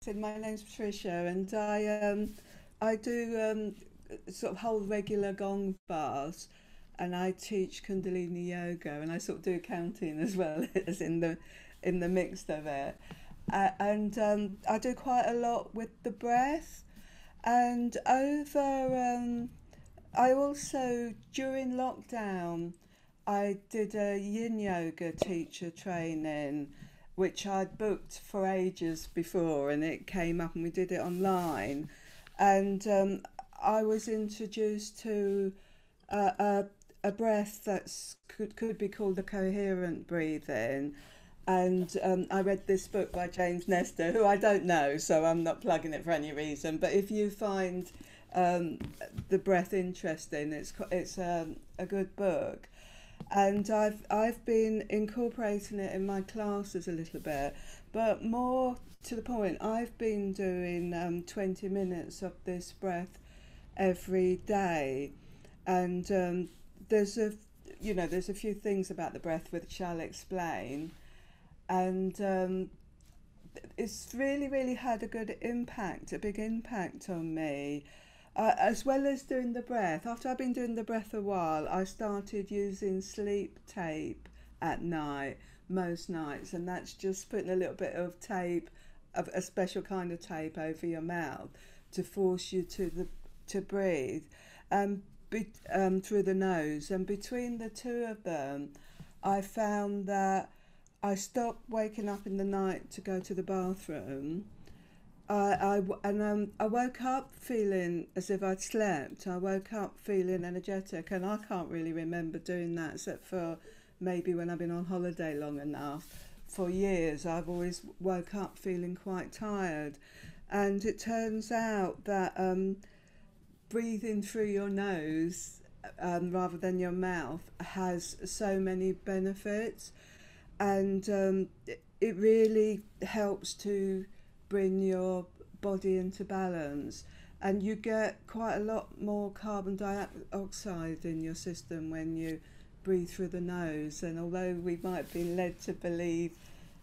said, my name's Patricia, and I do sort of hold regular Gong Baths, and I teach Kundalini yoga, and I sort of do accounting as well as in the mix of it. And I do quite a lot with the breath, and I also during lockdown I did a yin yoga teacher training, which I'd booked for ages before, and it came up, and we did it online. And I was introduced to a, a breath that's could be called a coherent breathing. And I read this book by James Nestor, who I don't know, so I'm not plugging it for any reason. But if you find the breath interesting, it's a good book. And I've been incorporating it in my classes a little bit, but more to the point, I've been doing 20 minutes of this breath every day, and there's a few things about the breath which I'll explain, and it's really had a big impact on me. As well as doing the breath, after I've been doing the breath a while, I started using sleep tape at night, most nights, and that's just putting a little bit of tape, of a special kind of tape over your mouth to force you to breathe through the nose. And between the two of them, I found that I stopped waking up in the night to go to the bathroom. I woke up feeling as if I'd slept. I woke up feeling energetic, and I can't really remember doing that except for maybe when I've been on holiday long enough. For years, I've always woke up feeling quite tired. And it turns out that breathing through your nose rather than your mouth has so many benefits, and it really helps to bring your body into balance, and you get quite a lot more carbon dioxide in your system when you breathe through the nose. And although we might be led to believe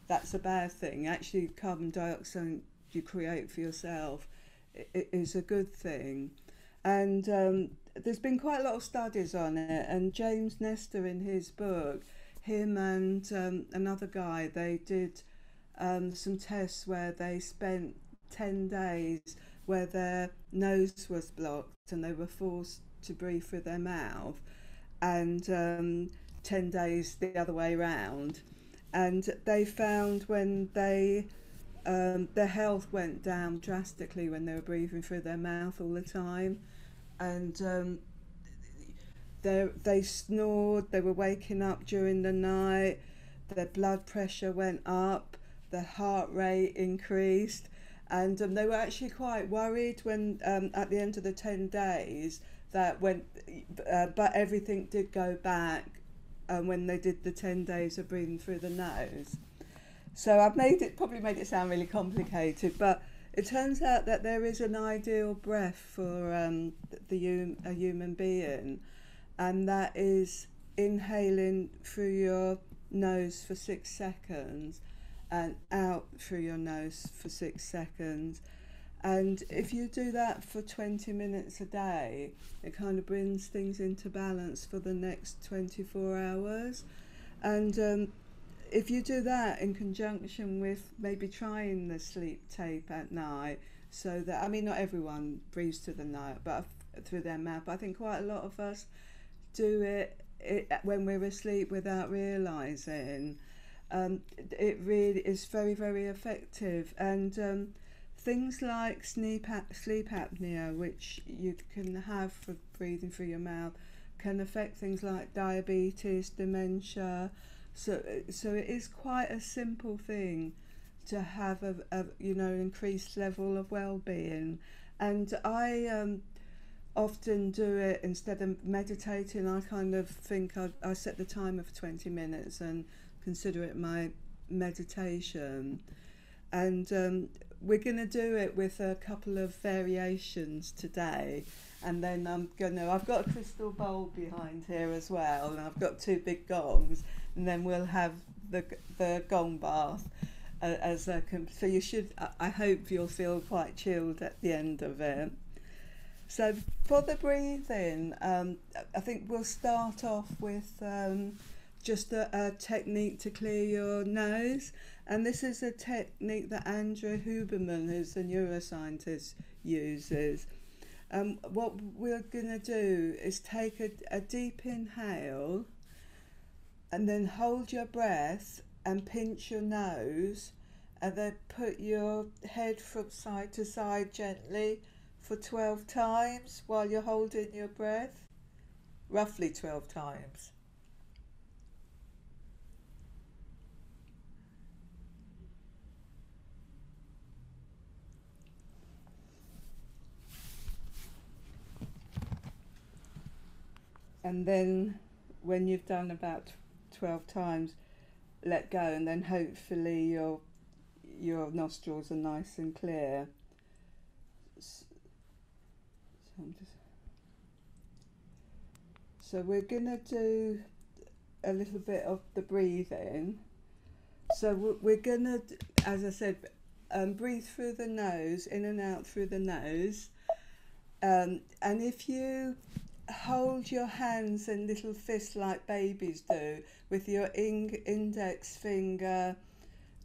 that's a bad thing, actually carbon dioxide you create for yourself is a good thing. And there's been quite a lot of studies on it, and James Nestor in his book, him and another guy, they did some tests where they spent 10 days where their nose was blocked and they were forced to breathe through their mouth, and 10 days the other way round. And they found when their health went down drastically when they were breathing through their mouth all the time. And they snored, they were waking up during the night, their blood pressure went up, their heart rate increased, and they were actually quite worried when at the end of the 10 days that but everything did go back when they did the 10 days of breathing through the nose. So I've probably made it sound really complicated, but it turns out that there is an ideal breath for a human being, and that is inhaling through your nose for 6 seconds and out through your nose for 6 seconds. And if you do that for 20 minutes a day, it kind of brings things into balance for the next 24 hours. And if you do that in conjunction with maybe trying the sleep tape at night, so that, I mean, not everyone breathes through the night, but through their mouth. But I think quite a lot of us do it when we're asleep without realising. It really is very effective. And things like sleep apnea, which you can have for breathing through your mouth, can affect things like diabetes, dementia. So it is quite a simple thing to have an increased level of well-being. And I often do it instead of meditating. I kind of think I set the timer for 20 minutes and consider it my meditation. And we're going to do it with a couple of variations today. And then I've got a crystal bowl behind here as well, and I've got 2 big gongs, and then we'll have the Gong Bath. So you should. I hope you'll feel quite chilled at the end of it. So for the breathing, I think we'll start off with just a technique to clear your nose. And this is a technique that Andrew Huberman, who's a neuroscientist, uses. What we're going to do is take a deep inhale and then hold your breath and pinch your nose, and then put your head from side to side gently for 12 times while you're holding your breath, roughly 12 times. And then when you've done about 12 times, let go, and then hopefully your nostrils are nice and clear. So we're going to do a little bit of the breathing. So we're going to, as I said, breathe through the nose, in and out through the nose. And if you hold your hands in little fists like babies do, with your index finger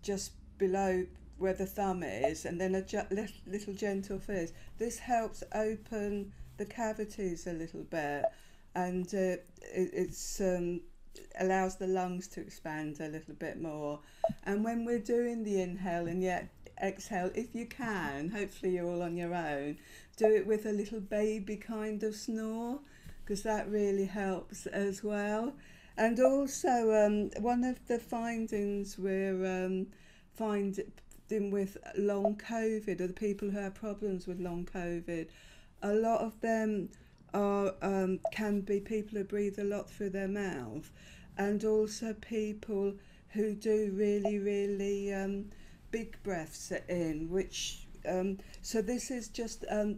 just below where the thumb is, and then a little gentle fist. This helps open the cavities a little bit, and it's allows the lungs to expand a little bit more. And when we're doing the inhale and the exhale, if you can, hopefully you're all on your own, do it with a little baby kind of snore, because that really helps as well. And also one of the findings we're finding with long COVID, or the people who have problems with long COVID, a lot of them are can be people who breathe a lot through their mouth, and also people who do really big breaths in, which so this is just a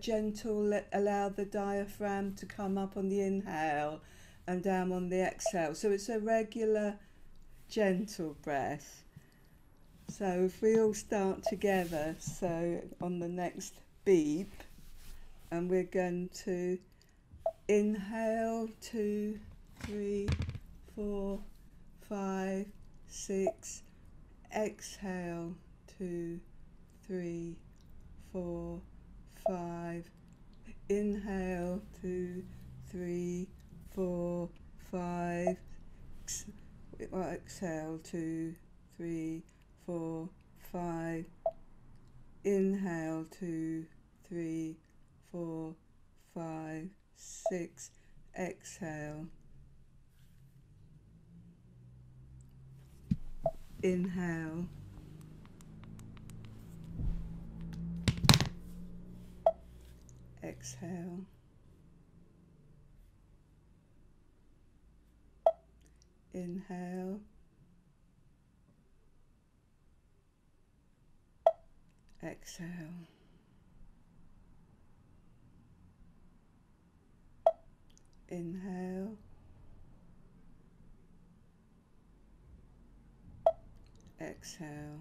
gentle, allow the diaphragm to come up on the inhale and down on the exhale. So it's a regular gentle breath. So if we all start together, so on the next beep, and we're going to inhale 2, 3, 4, 5, 6, exhale 2, 3, 4, 5, inhale 2, 3, 4, 5, exhale 2, 3, 4, 5, inhale 2, 3, 4, 5, 6, exhale, inhale, exhale, inhale, exhale, inhale, exhale.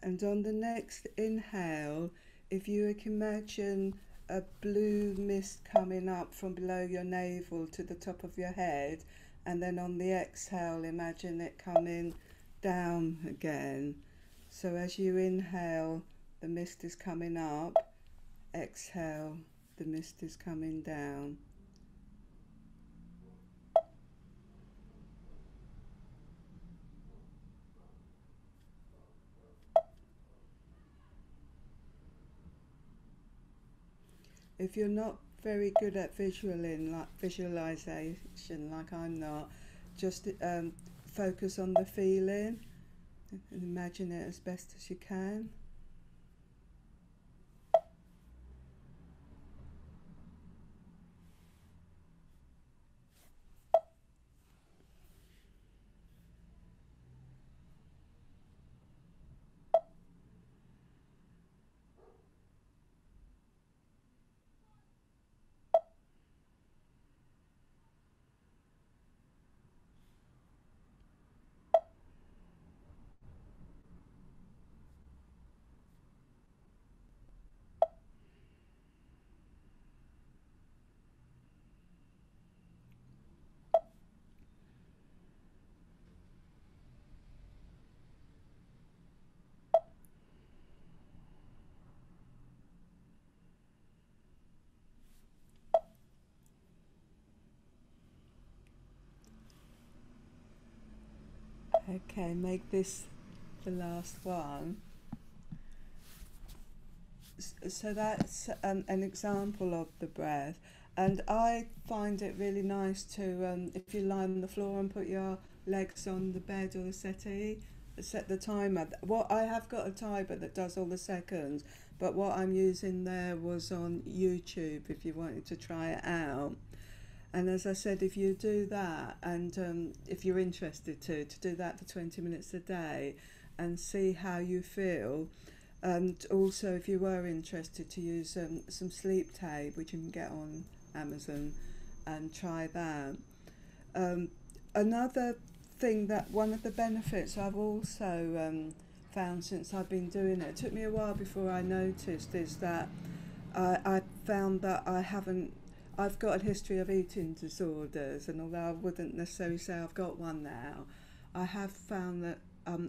And on the next inhale, if you can imagine a blue mist coming up from below your navel to the top of your head, and then on the exhale, imagine it coming down again. So as you inhale, the mist is coming up, exhale, the mist is coming down. If you're not very good at visualization like I'm not, just focus on the feeling and imagine it as best as you can. Okay, make this the last one. So that's an example of the breath, and I find it really nice to, if you lie on the floor and put your legs on the bed or the settee, set the timer. What I have got a timer that does all the seconds, but what I'm using there was on YouTube if you wanted to try it out. And as I said, if you do that, and if you're interested to do that for 20 minutes a day and see how you feel. And also, if you were interested, to use some sleep tape, which you can get on Amazon, and try that. Um, Another thing, that one of the benefits I've also found since I've been doing it took me a while before I noticed, is that I found that I've got a history of eating disorders, and although I wouldn't necessarily say I've got one now, I have found that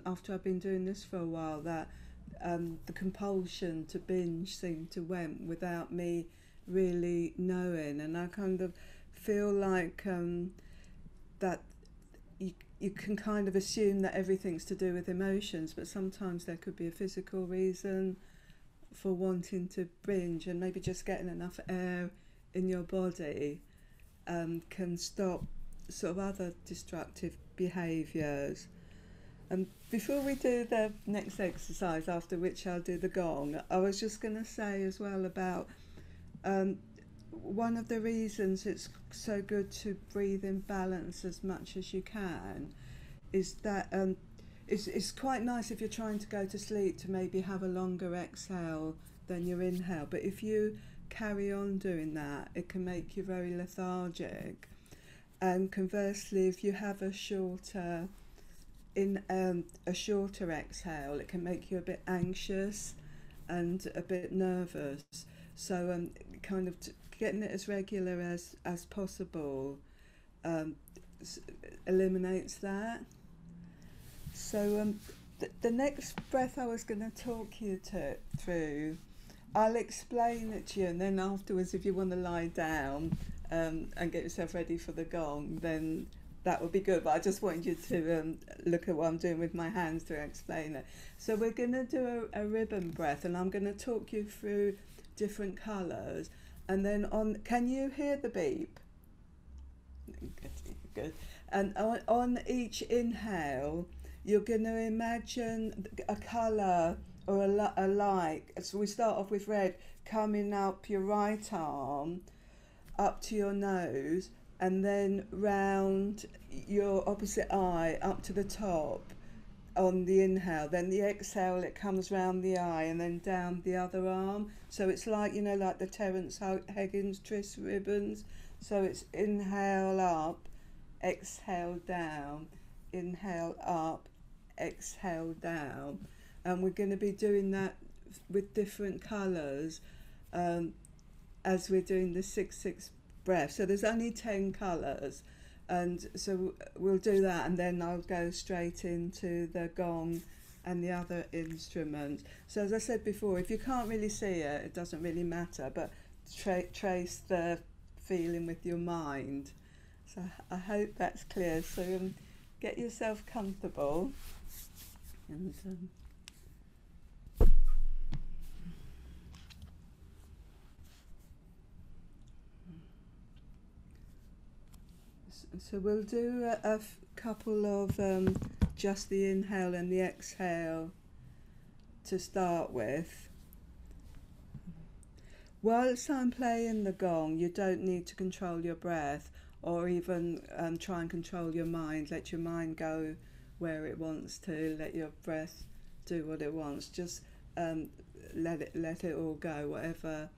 after I've been doing this for a while, that the compulsion to binge seemed to went without me really knowing, and I kind of feel like that you can kind of assume that everything's to do with emotions, but sometimes there could be a physical reason for wanting to binge, and maybe just getting enough air in your body can stop sort of other destructive behaviours. And before we do the next exercise, after which I'll do the gong, I was just going to say as well about one of the reasons it's so good to breathe in balance as much as you can is that it's quite nice if you're trying to go to sleep to maybe have a longer exhale than your inhale. But if you carry on doing that, it can make you very lethargic. And conversely, if you have a shorter exhale, it can make you a bit anxious and a bit nervous. So kind of getting it as regular as possible eliminates that. So the next breath I was going to talk you through, I'll explain it to you, and then afterwards, if you want to lie down and get yourself ready for the gong, then that would be good. But I just wanted you to look at what I'm doing with my hands to explain it. So we're going to do a ribbon breath, and I'm going to talk you through different colours. And then can you hear the beep? Good. And on each inhale, you're going to imagine a colour or a light. So we start off with red, coming up your right arm, up to your nose, and then round your opposite eye up to the top on the inhale. Then the exhale, it comes round the eye and then down the other arm. So it's like, like the Terence Higgins twist ribbons. So it's inhale up, exhale down, inhale up, exhale down. And we're going to be doing that with different colours as we're doing the 6-6 breath. So there's only 10 colours, and so we'll do that, and then I'll go straight into the gong and the other instrument. So as I said before, if you can't really see it, it doesn't really matter, but trace the feeling with your mind. So I hope that's clear. So get yourself comfortable, and so we'll do a couple of just the inhale and the exhale to start with. Whilst I'm playing the gong, you don't need to control your breath or even try and control your mind. Let your mind go where it wants to. Let your breath do what it wants. Just let it all go. Whatever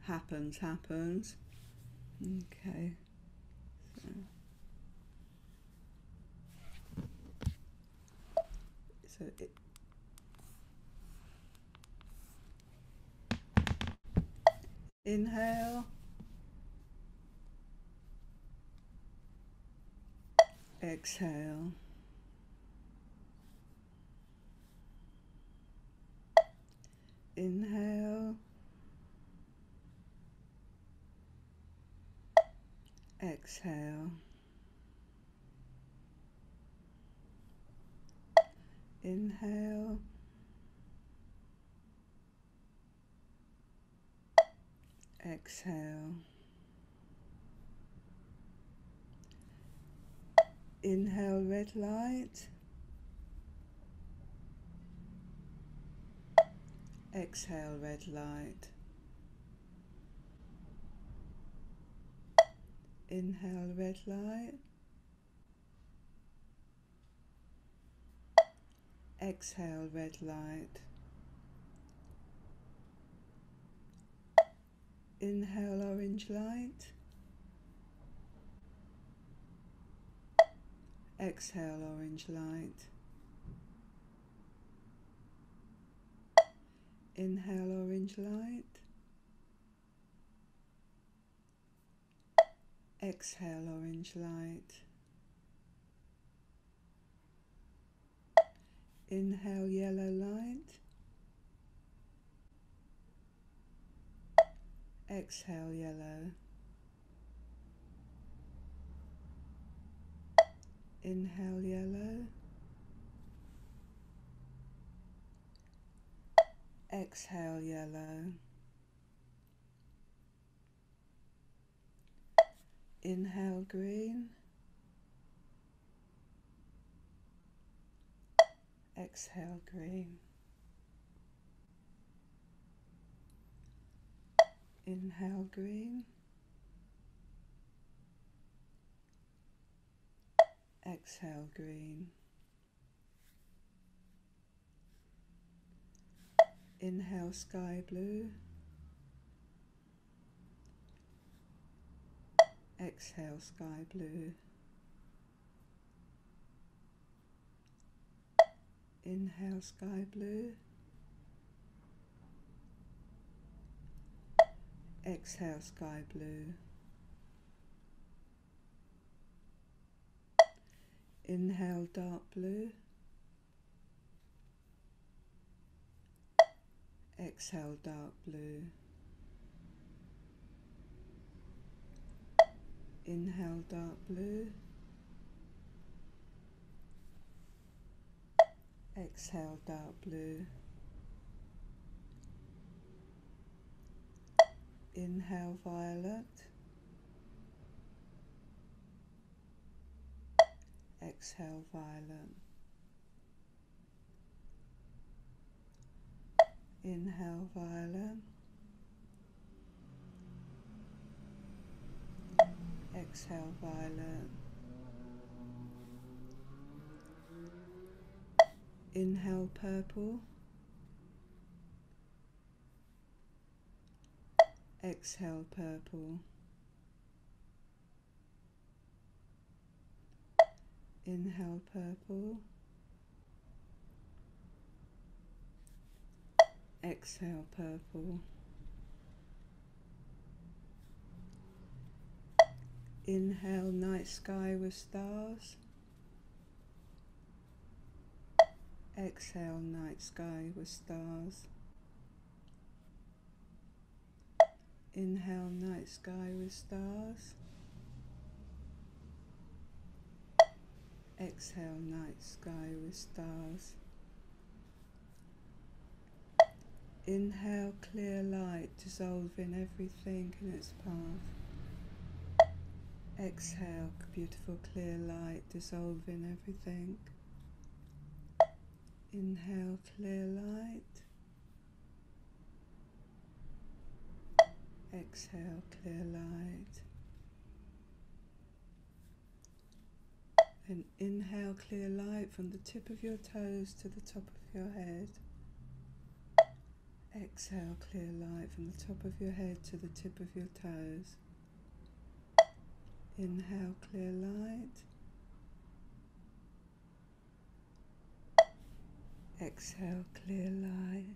happens, happens. Okay. So inhale, exhale, inhale, exhale, Inhale. Exhale. Inhale, red light. Exhale, red light. Inhale, red light. Exhale, red light. Inhale, orange light. Exhale, orange light. Inhale, orange light. Exhale, orange light. Inhale, yellow light. Exhale, yellow. Inhale, yellow. Exhale, yellow. Inhale, green. Exhale, green. Inhale, green. Exhale, green. Inhale, sky blue. Exhale, sky blue. Inhale, sky blue. Exhale, sky blue. Inhale, dark blue. Exhale, dark blue. Inhale, dark blue. Exhale, dark blue. Inhale, violet. Exhale, violet. Inhale, violet. Exhale, violet. Inhale, purple. Exhale, purple. Inhale, purple. Exhale, purple. Inhale, night sky with stars. Exhale, night sky with stars. Inhale, night sky with stars. Exhale, night sky with stars. Inhale, clear light, dissolving everything in its path. Exhale, beautiful clear light, dissolving everything. Inhale, clear light. Exhale, clear light. And inhale, clear light from the tip of your toes to the top of your head. Exhale, clear light from the top of your head to the tip of your toes. Inhale, clear light. Exhale, clear light.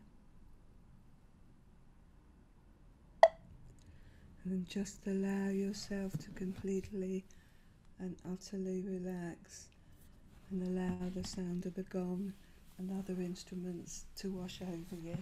And then just allow yourself to completely and utterly relax, and allow the sound of the gong and other instruments to wash over you.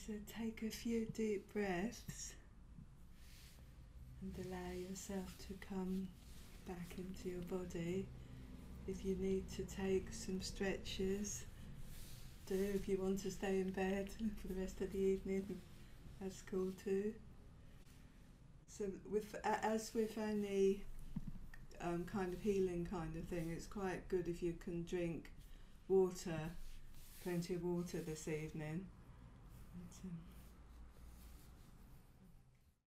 So take a few deep breaths and allow yourself to come back into your body. If you need to take some stretches, do. If you want to stay in bed for the rest of the evening, that's cool too. So as with any kind of healing kind of thing, it's quite good if you can drink water, plenty of water this evening. And,